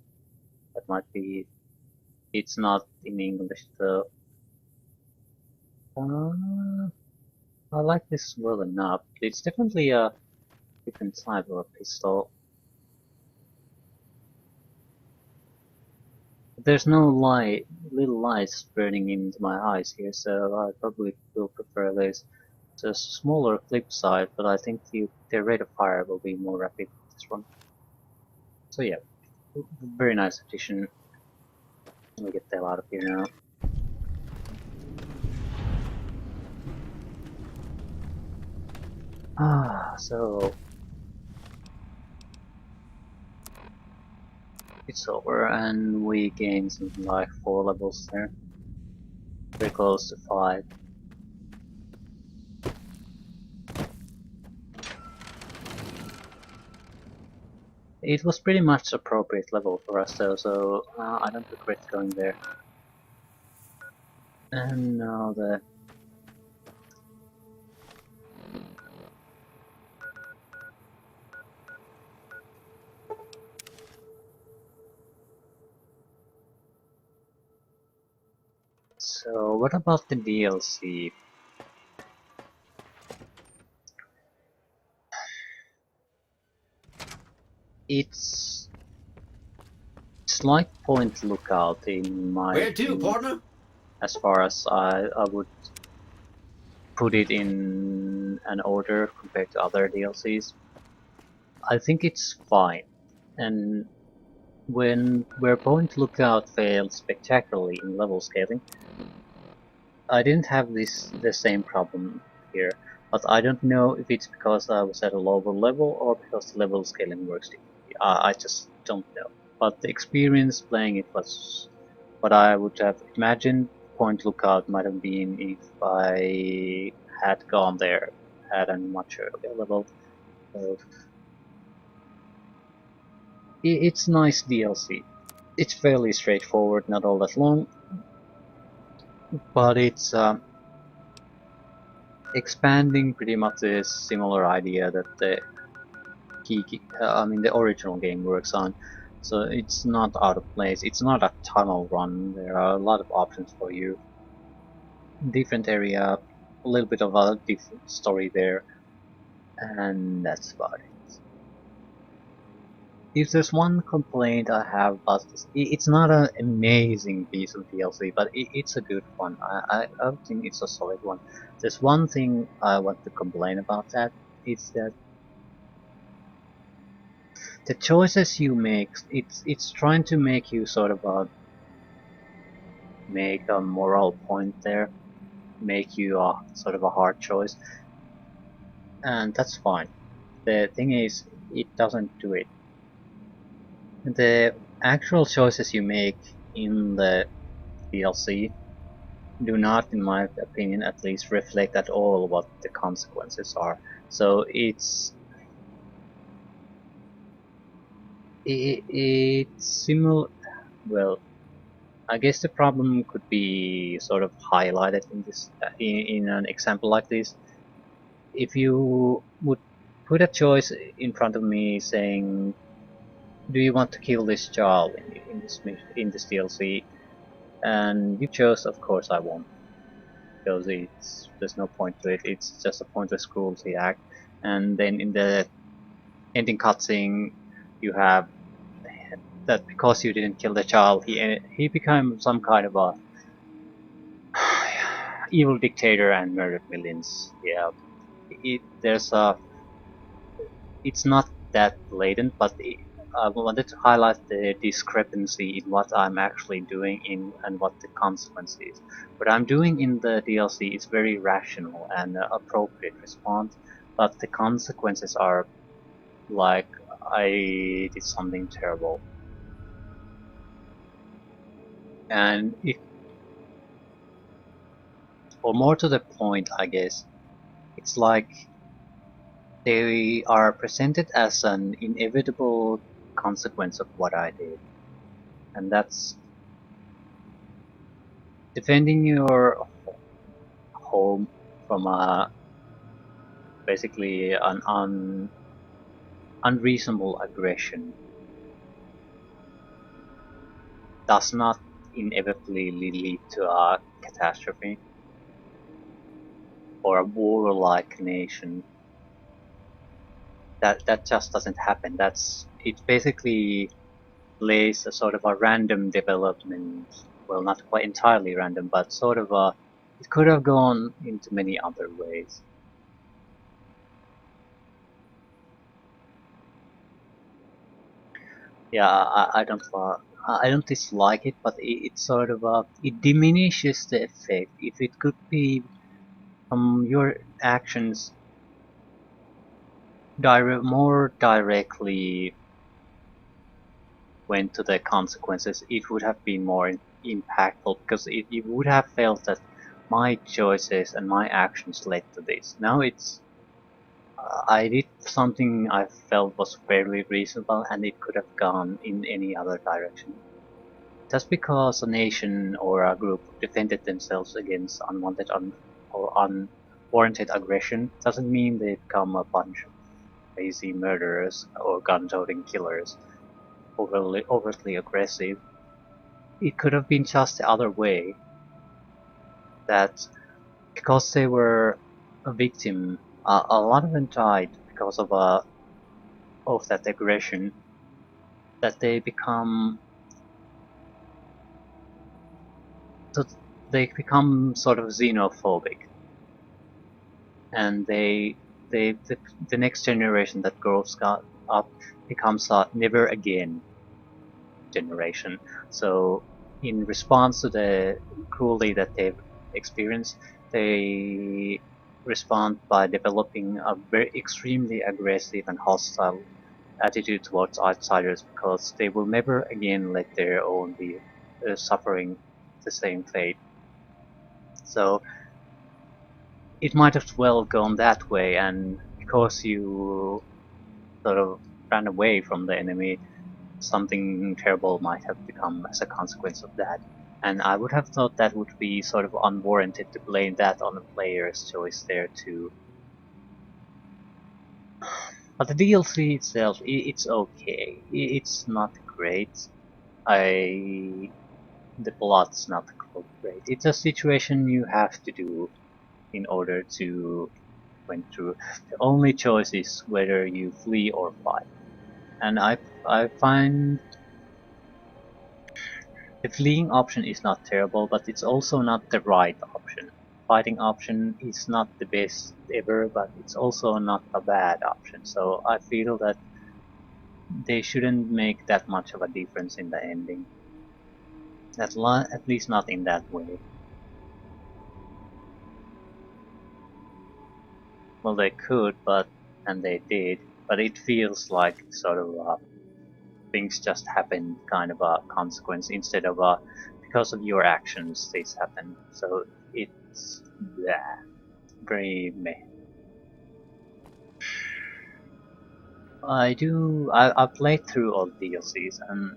That might be. It's not in English though. I like this well enough. It's definitely a different type of a pistol. There's no little lights burning into my eyes here, so I probably will prefer this. It's a smaller clip size, but I think the rate of fire will be more rapid with this one. So yeah, very nice addition. Let me get the hell out of here now. So it's over, and we gain something like 4 levels there. Very close to 5. It was pretty much appropriate level for us though, so I don't regret going there. And now the so what about the DLC? It's like Point Lookout in my Where to, opinion, partner? as far as I would put it in an order compared to other DLCs. I think it's fine, and where Point Lookout failed spectacularly in level scaling, I didn't have the same problem here, but I don't know if it's because I was at a lower level or because the level scaling works differently. I just don't know. But the experience playing it was what I would have imagined Point Lookout might have been if I had gone there at a much earlier level. So it's nice DLC. It's fairly straightforward, not all that long, but it's expanding pretty much a similar idea that the the original game works on. So it's not out of place. It's not a tunnel run. There are a lot of options for you. Different area, a little bit of a different story there, and that's about it. If there's one complaint I have about this, it's not an amazing piece of DLC, but it's a good one. I think it's a solid one. There's one thing I want to complain about that. It's that the choices you make, it's trying to make you sort of make a moral point there, make you a sort of a hard choice, and that's fine. The thing is, it doesn't do it. The actual choices you make in the DLC do not, in my opinion at least, reflect at all what the consequences are. So it's similar. Well, I guess the problem could be sort of highlighted in this in an example like this. If you would put a choice in front of me saying, "Do you want to kill this child in this DLC?" and you chose, of course, I won't, because there's no point to it. It's just a pointless cruelty act. And then in the ending cutscene, you have that because you didn't kill the child, he became some kind of a evil dictator and murdered millions. Yeah, there's a. It's not that blatant, but I wanted to highlight the discrepancy in what I'm actually doing in and what the consequence is. What I'm doing in the DLC is very rational and appropriate response, but the consequences are like I did something terrible. And or more to the point, I guess, it's like they are presented as an inevitable consequence of what I did. And that's defending your home from a basically an unreasonable aggression does not inevitably lead to a catastrophe or a warlike nation. That just doesn't happen. It basically lays a sort of a random development. Well, not quite entirely random, but sort of a. It could have gone into many other ways. Yeah, I don't dislike it, but it sort of it diminishes the effect. If it could be from your actions more directly went to the consequences, it would have been more impactful, because it would have felt that my choices and my actions led to this. Now it's I did something I felt was fairly reasonable, and it could have gone in any other direction. Just because a nation or a group defended themselves against unwanted or unwarranted aggression doesn't mean they become a bunch of crazy murderers or gun-toting killers, overtly aggressive. It could have been just the other way, that because they were a victim, a lot of them died because of that aggression, that so they become sort of xenophobic, and the next generation that grows up becomes a never again generation. So in response to the cruelty that they've experienced, they respond by developing a very extremely aggressive and hostile attitude towards outsiders, because they will never again let their own be suffering the same fate. So it might as well gone that way, and because you sort of ran away from the enemy, something terrible might have become as a consequence of that. And I would have thought that would be sort of unwarranted to blame that on the player's choice there too. But the DLC itself, it's okay. It's not great. The plot's not great. It's a situation you have to do in order to went through. The only choice is whether you flee or fight. And I find the fleeing option is not terrible, but it's also not the right option. Fighting option is not the best ever, but it's also not a bad option. So I feel that they shouldn't make that much of a difference in the ending. At least not in that way. Well, they could, and they did, but it feels like sort of things just happen, kind of a consequence, instead of a because of your actions this happened. So it's very meh. I've played through all the DLCs, and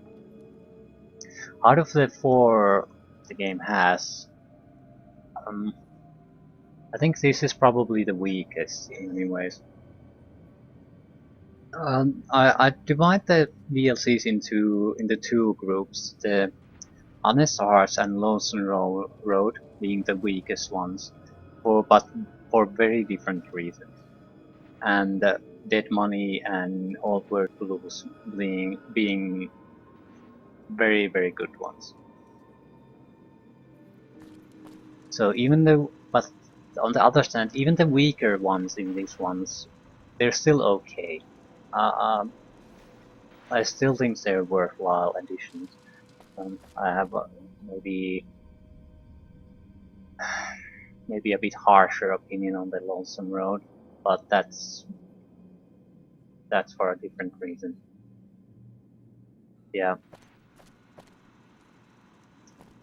out of the four the game has, um, I think this is probably the weakest in many ways. I divide the DLCs into two groups: the Honest Hearts and Lonesome Road being the weakest ones, but for very different reasons. And Dead Money and Old World Blues being very, very good ones. So but on the other hand, even the weaker ones in these ones, they're still okay. Uh, um, I still think they're worthwhile additions. I have maybe maybe a bit harsher opinion on the Lonesome Road, but that's for a different reason. Yeah.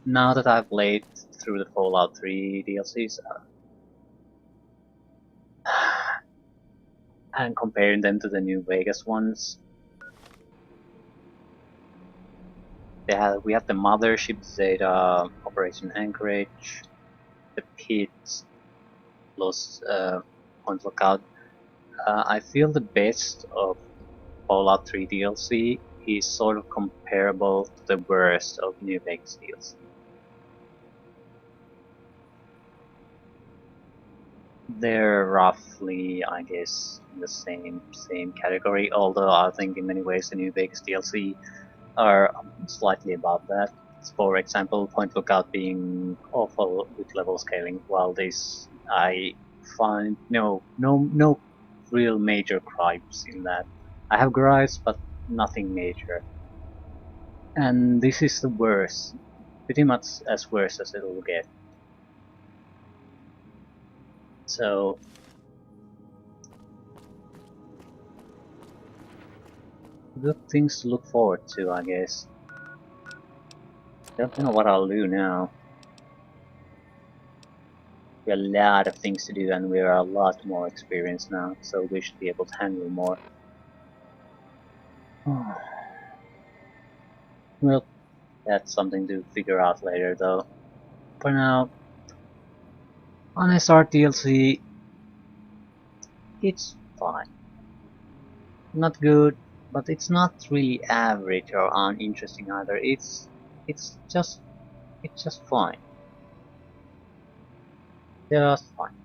Now that I've played through the Fallout 3 DLCs, and comparing them to the New Vegas ones, we had the Mothership Zeta, Operation Anchorage, the Pit, plus Point Lookout. I feel the best of Fallout 3 DLC is sort of comparable to the worst of New Vegas DLC. They're roughly, I guess, in the same category, although I think in many ways the New Vegas DLC are slightly above that. For example, Point Lookout being awful with level scaling, while this I find no real major gripes in that. I have gripes, but nothing major. And this is the worst, pretty much as worse as it'll get. So good things to look forward to, I guess. Don't know what I'll do now. We have a lot of things to do and we are a lot more experienced now, so we should be able to handle more. Well, that's something to figure out later though. For now, on SR DLC, it's fine. Not good, but it's not really average or uninteresting either. It's just fine. Just fine.